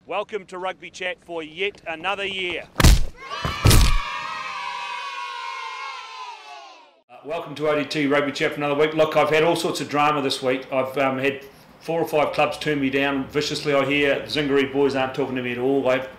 Welcome to Rugby Chat for yet another year. Welcome to ODT Rugby Chat for another week. Look, I've had all sorts of drama this week. I've had 4 or 5 clubs turn me down viciously. I hear the Zingaree boys aren't talking to me at all. I've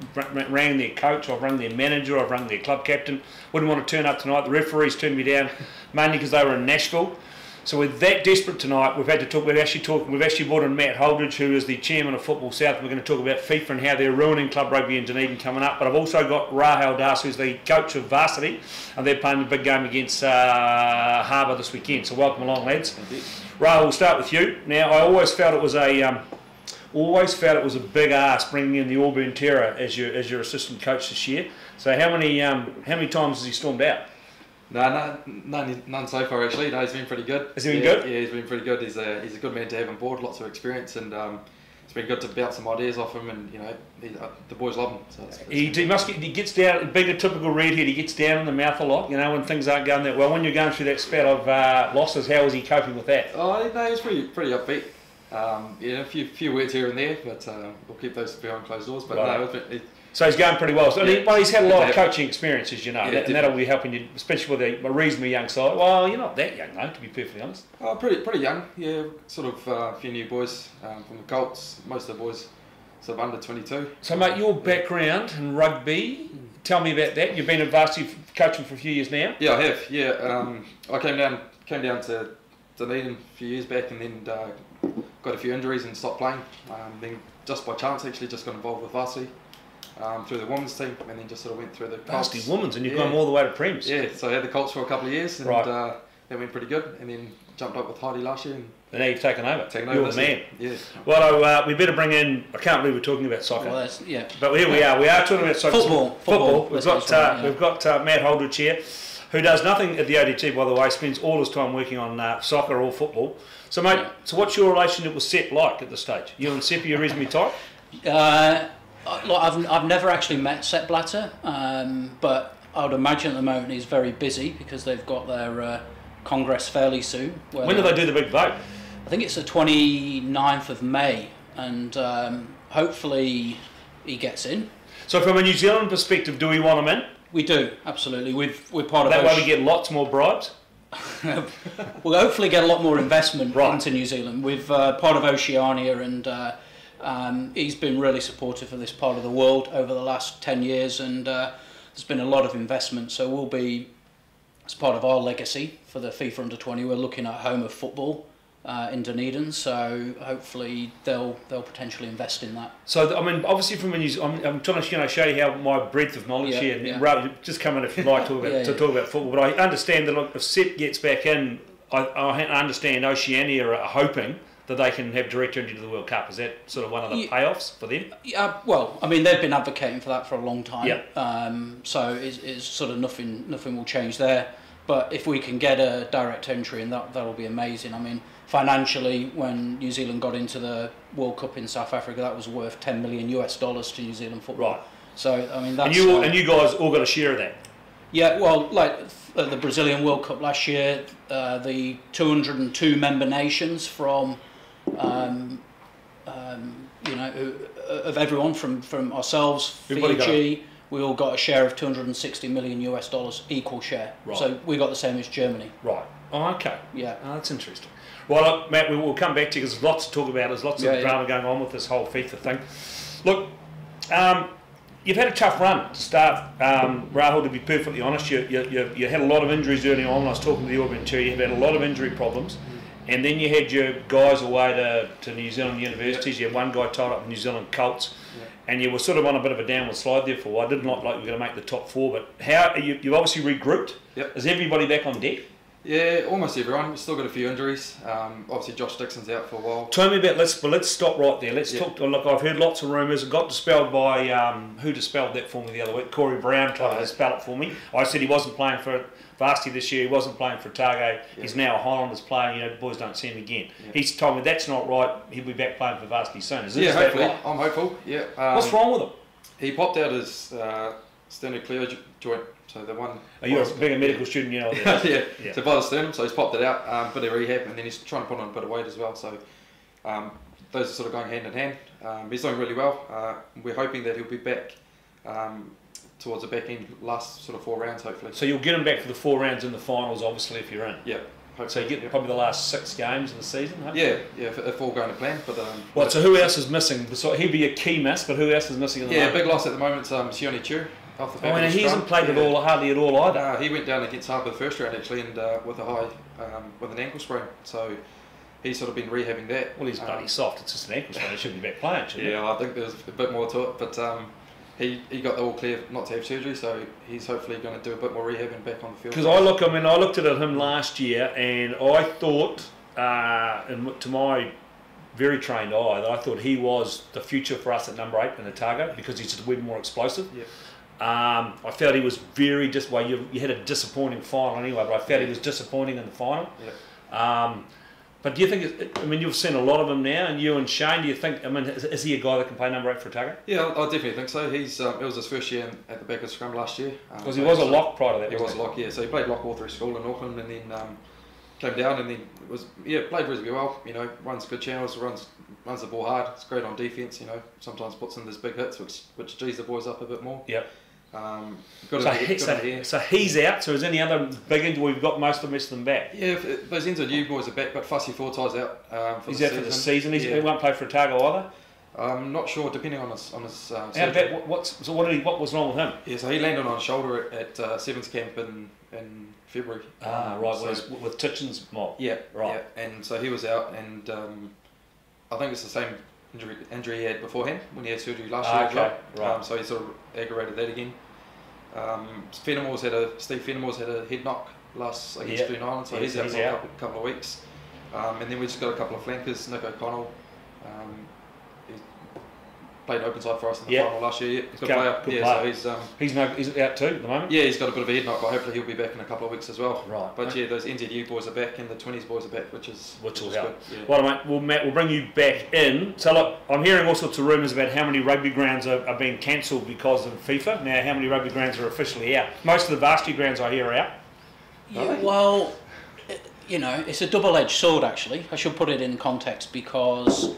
rang their coach, I've rang their manager, I've rang their club captain. Wouldn't want to turn up tonight. The referees turned me down mainly because they were in Nashville. So we're that desperate tonight. We've had to talk. We've actually brought in Matt Holdridge, who is the chairman of Football South. We're going to talk about FIFA and how they're ruining club rugby in Dunedin coming up. But I've also got Rahul, who's the coach of varsity, and they're playing the big game against Harbour this weekend. So welcome along, lads. Thank you. Rahul, we'll start with you. Now, I always felt it was a big ask bringing in the Auburn Terror as your assistant coach this year. So how many times has he stormed out? No, none so far actually. No, he's been pretty good. Has he been good? Yeah, he's been pretty good. He's a good man to have on board. Lots of experience, and it's been good to bounce some ideas off him. And the boys love him. So he gets down. Being a typical redhead, he gets down in the mouth a lot. You know, when things aren't going that well. When you're going through that spat of losses, how is he coping with that? Oh no, he's pretty upbeat. A few words here and there, but we'll keep those behind closed doors. But right. No, so he's going pretty well. So, yeah. He's had a lot of coaching experiences, you know, Yeah, and that'll be helping you, especially with a reasonably young side. Well, you're not that young, though, to be perfectly honest. Oh, pretty young. Yeah, sort of a few new boys from the Colts. Most of the boys sort of under 22. So, mate, your background in rugby, tell me about that. You've been at varsity coaching for a few years now. Yeah, I have. Yeah, I came down to Dunedin a few years back, and then got a few injuries and stopped playing. Then just by chance, actually, just got involved with varsity. Through the women's team, and then just sort of went through the Colts. Varsity women's, and you've gone all the way to Prems. Yeah, so I had the Colts for a couple of years, and right. That went pretty good, and then jumped up with Heidi last year. And now you've taken over. You're the man. Yeah. Well, we better bring in, I can't believe we're talking about soccer. Well, yeah. But here we are. We are talking about soccer. Football. We've got Matt Holdridge here, who does nothing at the ODT, by the way, spends all his time working on soccer or football. So, mate, so what's your relationship with Sepp like at this stage? You and Sepp, are you reasonably tight? Look, I've never actually met Sepp Blatter, but I would imagine at the moment he's very busy because they've got their Congress fairly soon. When do they do the big vote? I think it's the 29th of May, and hopefully he gets in. So from a New Zealand perspective, do we want him in? We do, absolutely. We're part of that way we get lots more bribes? We'll hopefully get a lot more investment right. into New Zealand. We're part of Oceania, and he's been really supportive of this part of the world over the last 10 years, and there's been a lot of investment. So we'll be, as part of our legacy for the FIFA Under-20, we're looking at home of football in Dunedin. So hopefully they'll potentially invest in that. So I mean, obviously from I'm trying to show you how my breadth of knowledge here. Yeah. Rather, just come in if you like to talk about football. But I understand that if Sepp gets back in, I understand Oceania are hoping that they can have direct entry to the World Cup. Is that sort of one of the payoffs for them? Yeah, well, I mean, they've been advocating for that for a long time. Yeah. So it's sort of nothing will change there. But if we can get a direct entry, and that'll be amazing. I mean, financially, when New Zealand got into the World Cup in South Africa, that was worth $10 million to New Zealand football. Right. So I mean, that's and you guys all got a share of that. Yeah, well, like the Brazilian World Cup last year, the 202 member nations from of everyone from ourselves, Fiji, we all got a share of $260 million equal share. Right. So we got the same as Germany. Right. Oh, okay. Yeah. Oh, that's interesting. Well, Matt, we will come back to you because there's lots to talk about. There's lots of drama going on with this whole FIFA thing. Look, you've had a tough run to start, Rahul, to be perfectly honest. You had a lot of injuries early on. When I was talking to the Auburn Terror, you've had a lot of injury problems. And then you had your guys away to New Zealand universities. You had one guy tied up with New Zealand Colts. And you were sort of on a bit of a downward slide there for a while. I didn't like you were going to make the top 4, but how you've obviously regrouped. Yep. Is everybody back on deck? Yeah, almost everyone. We've still got a few injuries. Obviously, Josh Dixon's out for a while. Tell me about let's stop right there. Let's talk. Look, I've heard lots of rumours. It got dispelled by who dispelled that for me the other week? Corey Brown tried to dispel it for me. I said he wasn't playing for varsity this year. He wasn't playing for Otago. He's now a Highlanders player. You know, the boys don't see him again. He's told me that's not right. He'll be back playing for varsity soon. Is this hopefully. Right? I'm hopeful. Yeah. What's wrong with him? He popped out his sternocleidomastoid joint. So the one. Oh, you're being a medical student, you know. What yeah. So by the sternum, so he's popped it out, bit of rehab, and then he's trying to put on a bit of weight as well. So those are sort of going hand in hand. He's doing really well. We're hoping that he'll be back towards the back end, last sort of 4 rounds, hopefully. So you'll get him back for the 4 rounds in the finals, obviously, if you're in. Yeah. So you get probably the last 6 games of the season, hopefully? Yeah, if all going to plan. But so who else is missing? So he'd be a key miss, but who else is missing at the moment? Big loss at the moment. Sione Chu. Off the back and he hasn't played hardly at all either. He went down against Harbour the first round actually, and with an ankle sprain. So he's sort of been rehabbing that. Well, he's bloody soft. It's just an ankle sprain. He shouldn't be back playing, shouldn't he? Yeah, I think there's a bit more to it, but he got the all clear not to have surgery, so he's hopefully going to do a bit more rehab and back on the field. Because I looked at him last year, and I thought, to my very trained eye, that I thought he was the future for us at number 8 in Otago because he's just a bit more explosive. Yeah. I felt he was very you had a disappointing final anyway, but I felt he was disappointing in the final. Yeah. But do you think? You've seen a lot of him now, and you and Shane. Do you think? Is he a guy that can play number 8 for Otago? Yeah, I definitely think so. He's it was his first year at the back of scrum last year. Because he was a lock prior to that. He was a lock, yeah. So he played lock all through school in Auckland, and then came down, and then played reasonably well. Runs good channels, runs the ball hard. It's great on defence. Sometimes puts in those big hits, which G's the boys up a bit more. Yep. So he's out. So is any other big injury? We've got most of them back. Yeah, those ends of new boys are back, but Fussy Fortie's out for he's the out season. for the season. He won't play for Otago either. I'm not sure, depending on his. What was wrong with him? Yeah, so he landed on his shoulder at Sevens camp in February. Right. So, with Titchen's mob. Yeah, right. Yeah, and so he was out, and I think it's the same injury he had beforehand when he had surgery last year as well. Right. So he sort of aggravated that again. Steve Fenimore's had a head knock against Green Island, so he's out for a couple of weeks. And then we just got a couple of flankers. Nick O'Connell, he played open side for us in the final last year. He's a good player. So he's out too at the moment. Yeah, he's got a bit of a head knock, but hopefully he'll be back in a couple of weeks as well. Right. But those NZU boys are back and the 20s boys are back, which will help. Yeah. Well, mate, Matt, we'll bring you back in. So look, I'm hearing all sorts of rumours about how many rugby grounds are being cancelled because of FIFA. Now, how many rugby grounds are officially out? Most of the varsity grounds I hear are out. Yeah, well, it's a double-edged sword actually. I should put it in context because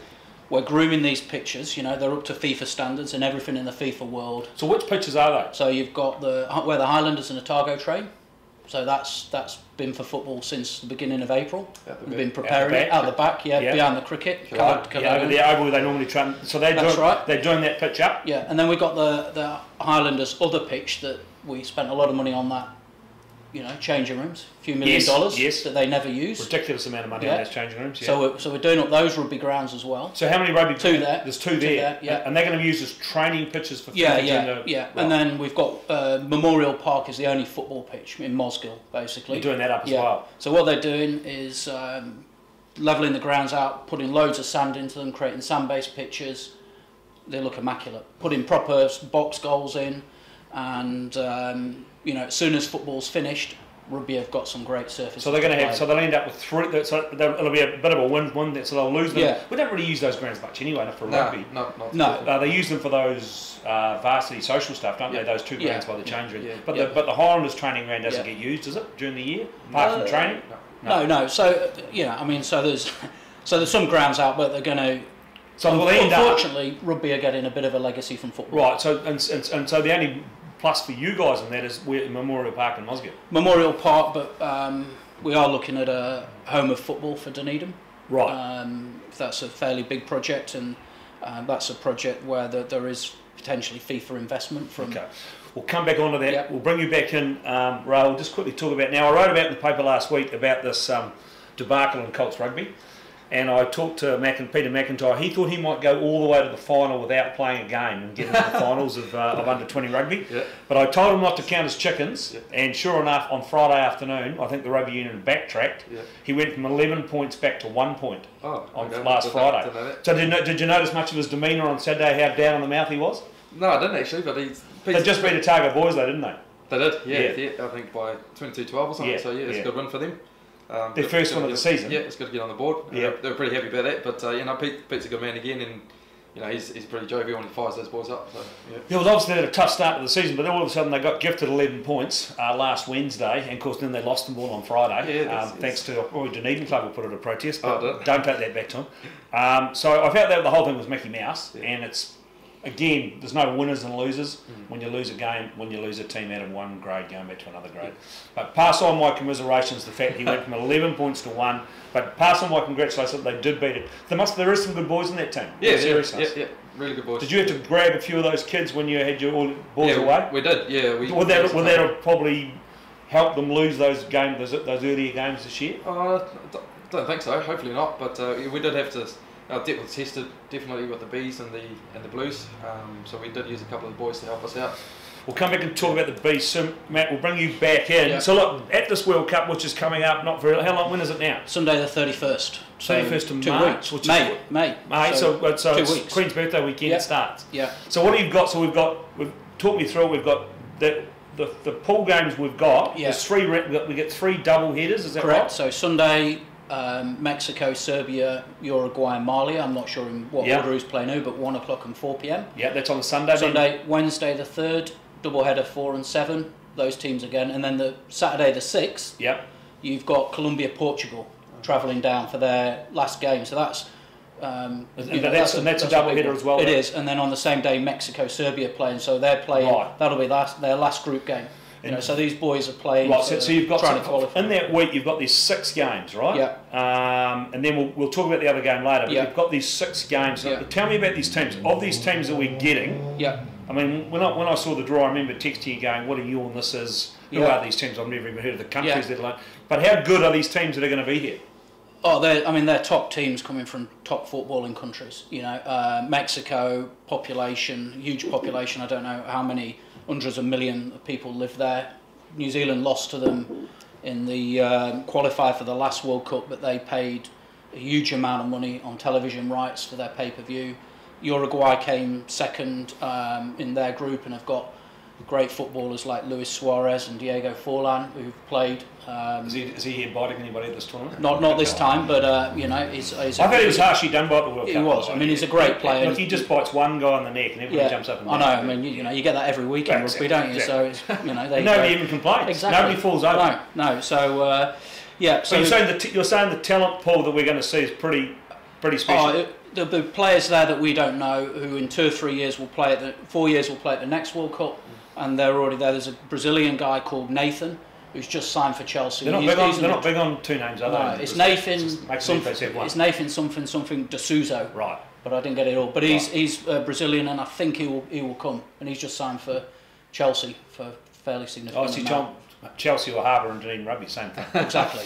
we're grooming these pitches, they're up to FIFA standards and everything in the FIFA world. So which pitches are they? So you've got where the Highlanders and Otago train. So that's been for football since the beginning of April. We've been preparing it out the back, behind the cricket. The oval they normally train. So they're doing that pitch up. Yeah, and then we've got the Highlanders other pitch that we spent a lot of money on that. Changing rooms, a few $1 million that they never use. Ridiculous amount of money on those changing rooms. Yeah. So we're doing up those rugby grounds as well. So how many rugby? Two there. There's two there. And they're going to be used as training pitches for. Yeah. And then we've got Memorial Park is the only football pitch in Mosgiel, basically. You're doing that up as well. So what they're doing is levelling the grounds out, putting loads of sand into them, creating sand-based pitches. They look immaculate. Putting proper box goals in, and as soon as football's finished, rugby have got some great surfaces. So they're going to have. So they'll end up with 3. So it'll be a bit of a win. So they'll lose them. Yeah. We don't really use those grounds much anyway, not for rugby. No. They use them for those varsity social stuff, don't they? Those 2 grounds by the change room. Yeah. But the Highlanders training ground doesn't get used, does it, during the year, apart from training? No. So so there's some grounds out, but they're going to. So unfortunately, rugby are getting a bit of a legacy from football. Right. So and so the only plus for you guys in that is we're at Memorial Park in Mosgiel. Memorial Park, but we are looking at a home of football for Dunedin. Right. That's a fairly big project, and that's a project where there is potentially FIFA investment from. Okay. We'll come back onto that. Yep. We'll bring you back in, Rahul. Just quickly talk about. Now, I wrote about in the paper last week about this debacle in Colts rugby. And I talked to Peter McIntyre. He thought he might go all the way to the final without playing a game and get into the finals of under-20 rugby. Yeah. But I told him not to count his chickens. Yeah. And sure enough, on Friday afternoon, I think the rugby union backtracked. Yeah. He went from 11 points back to 1 point last Friday. So did you notice much of his demeanour on Saturday, how down on the mouth he was? No, I didn't actually. But they just beat Otago boys though, didn't they? They did, yeah. I think by 22-12 or something. Yeah. So it's a good win for them. Their first one of the season. Yeah, it's good to get on the board. Yeah. They were pretty happy about that. But Pete's a good man again, and you know, he's pretty jovial and he fires those boys up. So, yeah. Yeah, well, obviously they had a tough start to the season, but then all of a sudden they got gifted 11 points last Wednesday, and of course then they lost them all on Friday, thanks to Dunedin Club will put it a protest, but don't take that back to them. So I felt that the whole thing was Mickey Mouse, and it's, again, there's no winners and losers when you lose a game, when you lose a team out of one grade going back to another grade. But pass on my commiserations, the fact he went from 11 points to 1, but pass on my congratulations that they did beat it. There is some good boys in that team. Yeah, really good boys. Did you have to grab a few of those kids when you had your boys away? We did, yeah. Would that have probably helped them lose those earlier games this year? I don't think so, hopefully not, but we did have to. Our depth was tested definitely with the Bees and the Blues, so we did use a couple of the boys to help us out. We'll come back and talk about the Bees. So Matt, we'll bring you back in. Yeah. So look, at this World Cup, which is coming up, not very. How long? When is it now? Sunday the 31st. 31st of 2 March, weeks. Which May. So 2 it's weeks. Queen's birthday weekend. Yeah. It starts. Yeah. So what have you got? So we've talked me through. We've got the pool games we've got. Yeah. We get 3 double headers. Is that correct? Right? So Sunday. Mexico, Serbia, Uruguay and Mali. I'm not sure in what order who's playing who, but 1 o'clock and 4 p.m. Yeah, that's on the Sunday. Wednesday the 3rd, double header 4 and 7, those teams again. And then the Saturday the 6th, you've got Colombia, Portugal travelling down for their last game. So that's... that's a double header as well. It is, and then on the same day Mexico, Serbia playing, so they're playing, that'll be their last group game. So these boys are playing. Right, so you've got trying to qualify. In that week. You've got these 6 games, right? Yeah. And then we'll talk about the other game later. But you've got these 6 games. So tell me about these teams. Of these teams that we're getting. Yeah. I mean, when I saw the draw, I remember texting you going, "What are you on this is? Who are these teams? I've never even heard of the countries they're like." But how good are these teams that are going to be here? Oh, they're top teams coming from top footballing countries. You know, Mexico, huge population. I don't know how many hundreds of millions of people live there. New Zealand lost to them in the qualifier for the last World Cup, but they paid a huge amount of money on television rights for their pay-per-view. Uruguay came second in their group and have got great footballers like Luis Suarez and Diego Forlan who've played. Is he here biting anybody at this tournament? Not this time, but you know, he's I thought he was harshly done by the World Cup. He was. I mean, he's a great player. Look, he just bites one guy on the neck and everybody jumps up and down. I know. I mean, you know, you get that every week in rugby, don't you? So it's, you know, nobody even complains. Exactly. Nobody falls over. No. So yeah. So you're saying the talent pool that we're going to see is pretty special. There'll be players there that we don't know who in 2 or 3 years will play at 4 years will play at the next World Cup, and they're already there. There's a Brazilian guy called Nathan who's just signed for Chelsea. They're not big on 2 names, are they? No, it's Nathan something D'Souza. Right. But I didn't get it all. But he's Brazilian, and I think he will come. And he's just signed for Chelsea for fairly significant amount. Chelsea or Harbour and Dunedin Rugby, same thing. Exactly.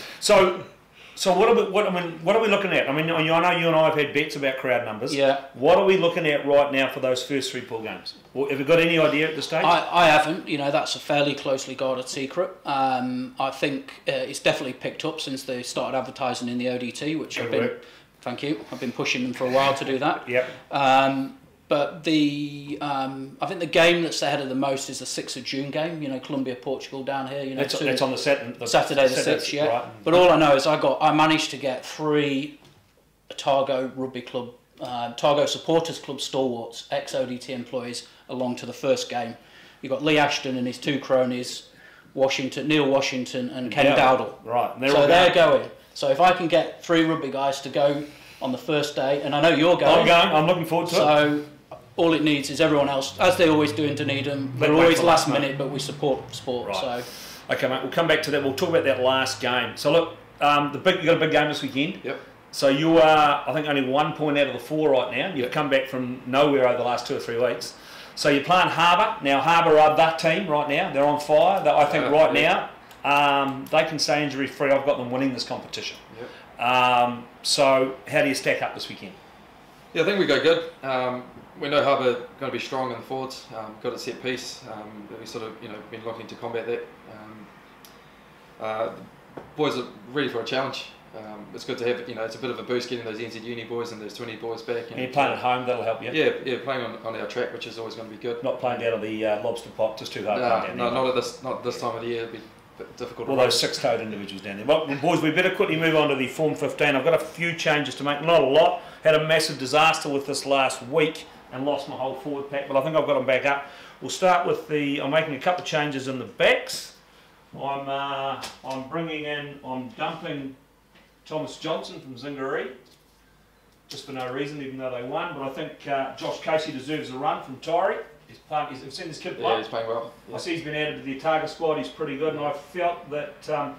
So what are we looking at? I mean, I know you and I have had bets about crowd numbers. Yeah. What are we looking at right now for those first 3 pool games? Have you got any idea at this stage? I haven't. You know, that's a fairly closely guarded secret. I think it's definitely picked up since they started advertising in the ODT, which thank you. I've been pushing them for a while to do that. Yep. But I think the game that's ahead of the most is the 6th of June game. You know, Colombia, Portugal down here. You know, that's on the Saturday the 6th. Yeah. Right. But all I know is I managed to get 3 Otago Rugby Club, Otago Supporters Club stalwarts, ex-ODT employees, along to the first game. You've got Lee Ashton and his 2 cronies, Neil Washington and Ken Dowdle. Right. They're going. So if I can get 3 rugby guys to go on the first day, and I know you're going. I'm going. I'm looking forward to it. So all it needs is everyone else, as they always do in Dunedin. They're always last minute, but we support sport. Right. So okay, mate. We'll come back to that. We'll talk about that last game. So look, you got a big game this weekend. Yep. So you are, I think, only 1 point out of the 4 right now. You've come back from nowhere over the last 2 or 3 weeks. So you're playing Harbour. Now Harbour are that team right now. They're on fire. I think now they can stay injury free. I've got them winning this competition. Yep. So how do you stack up this weekend? Yeah, I think we go good. We know Harbour going to be strong in the forwards. Got a set piece. We sort of been looking to combat that. The boys are ready for a challenge. It's good to have, it's a bit of a boost getting those NZ Uni boys and those 20 boys back. And you're playing at home, that'll help you? Yeah, playing on our track, which is always going to be good. Not playing out of the lobster pot, just too hard. No, not this time of the year. It'd be bit difficult. All those six-toed individuals down there. Well, boys, we better quickly move on to the Form 15. I've got a few changes to make, not a lot. Had a massive disaster with this last week and lost my whole forward pack, but I think I've got them back up. We'll start with I'm making a couple of changes in the backs. I'm dumping Thomas Johnson from Zingaree, just for no reason, even though they won. But I think Josh Casey deserves a run from Tyree. I've seen this kid play. Yeah, he's playing well. Yeah. I see he's been added to the Otago squad. He's pretty good, and I felt that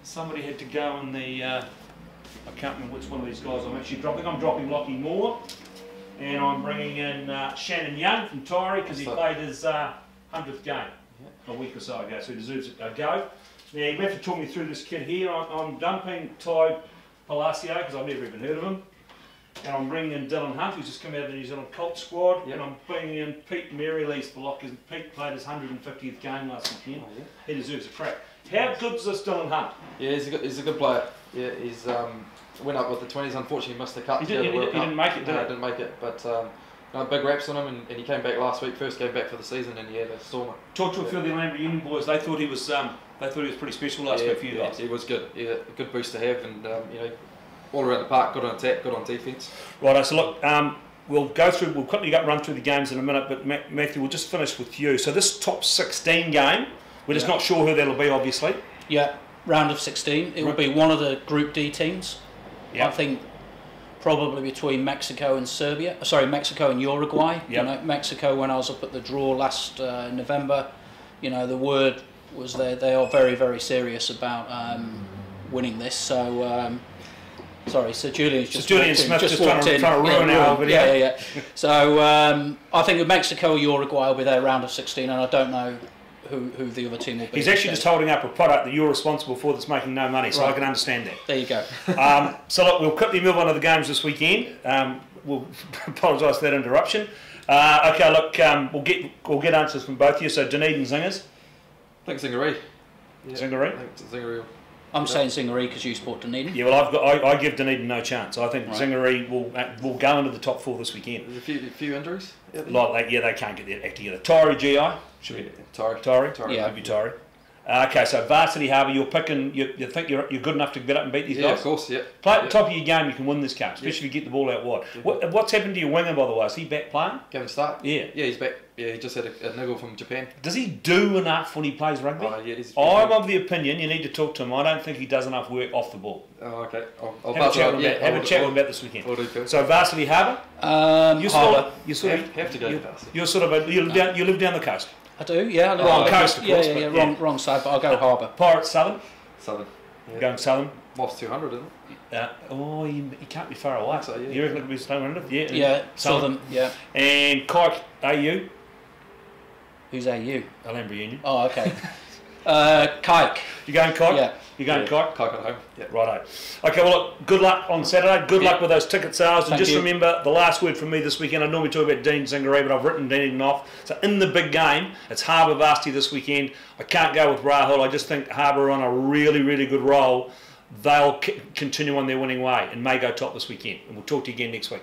somebody had to go in the. I can't remember which one of these guys I'm actually dropping. I'm dropping Lockie Moore, and I'm bringing in Shannon Young from Tyree because he played his 100th game a week or so ago, so he deserves a go. Now you have to talk me through this kid here. I'm dumping Ty Palacio because I've never even heard of him. And I'm bringing in Dylan Hunt, who's just come out of the New Zealand Colt squad, and I'm bringing in Pete Marylees for lock, because Pete played his 150th game last weekend. He deserves a crack. How good is this Dylan Hunt? Yeah, he's a good player. Yeah, he's went up with the 20s. Unfortunately, missed the cut. He didn't make it, did he? No, didn't make it. But big raps on him, and he came back last week. First game back for the season, and he had a stormer. Talk to a few of the Land Union boys. They thought he was pretty special last week for you guys. He was good. Yeah, a good boost to have, and all around the park, good on attack, good on defence. Right, so look, we'll quickly run through the games in a minute, but Matthew, we'll just finish with you. So this top 16 game, we're just not sure who that'll be, obviously. Yeah, round of 16. It will be one of the Group D teams. Yep. I think probably between Mexico and Mexico and Uruguay. Yep. Mexico, when I was up at the draw last November, the word was they are very, very serious about winning this. So. Sorry, Sir Julian's just Smith just trying to ruin our video. Yeah. So I think Mexico or Uruguay will be their round of 16, and I don't know who the other team will be. He's actually just holding up a product that you're responsible for that's making no money, so I can understand that. There you go. So look, we'll quickly move on to the games this weekend. We'll apologise for that interruption. Okay, look, we'll get answers from both of you. So Dunedin Zingers. I think Zingaree. Yeah. Zingaree? I think Zingaree. I'm saying Zingaree because you support Dunedin. Yeah, well, I give Dunedin no chance. I think Zingaree will go into the top 4 this weekend. There's a few injuries. They can't get their act together. Tyree GI should be Tyree. Yeah, maybe Tyree. Okay, so Varsity Harbour, you're picking. You think you're good enough to get up and beat these guys? Yeah, of course. Yeah. Play at the top of your game, you can win this game, especially if you get the ball out wide. What's happened to your winger, by the way? Is he back playing? Gavin Stark? Yeah. Yeah, he's back. Yeah, he just had a niggle from Japan. Does he do enough when he plays rugby? Yeah, I'm of the opinion you need to talk to him. I don't think he does enough work off the ball. Oh, okay. I'll have a chat with him about this weekend. We'll do. So Varsity Harbour? Harbour. Have to go to Varsity. You live down the coast? I do, yeah. Wrong coast, of course. Yeah. Wrong side, but I'll go Harbour. Pirates Southern? Southern. Yeah. Going Southern? Lost 200, isn't it? He can't be far away. So, yeah. You reckon it could be 200? Yeah. Yeah, Southern, yeah. And Kike AU? Who's AU? Alhambra Union. Oh, okay. Kike. You going Kike? Yeah. You going Kike? Kike at home. Yeah. Righto. Okay, well, look, good luck on Saturday. Good luck with those ticket sales. And remember, the last word from me this weekend, I normally talk about Dean Zingaree, but I've written Dean off. So in the big game, it's Harbour Varsity this weekend. I can't go with Rahul. I just think Harbour are on a really, really good roll. They'll continue on their winning way and may go top this weekend. And we'll talk to you again next week.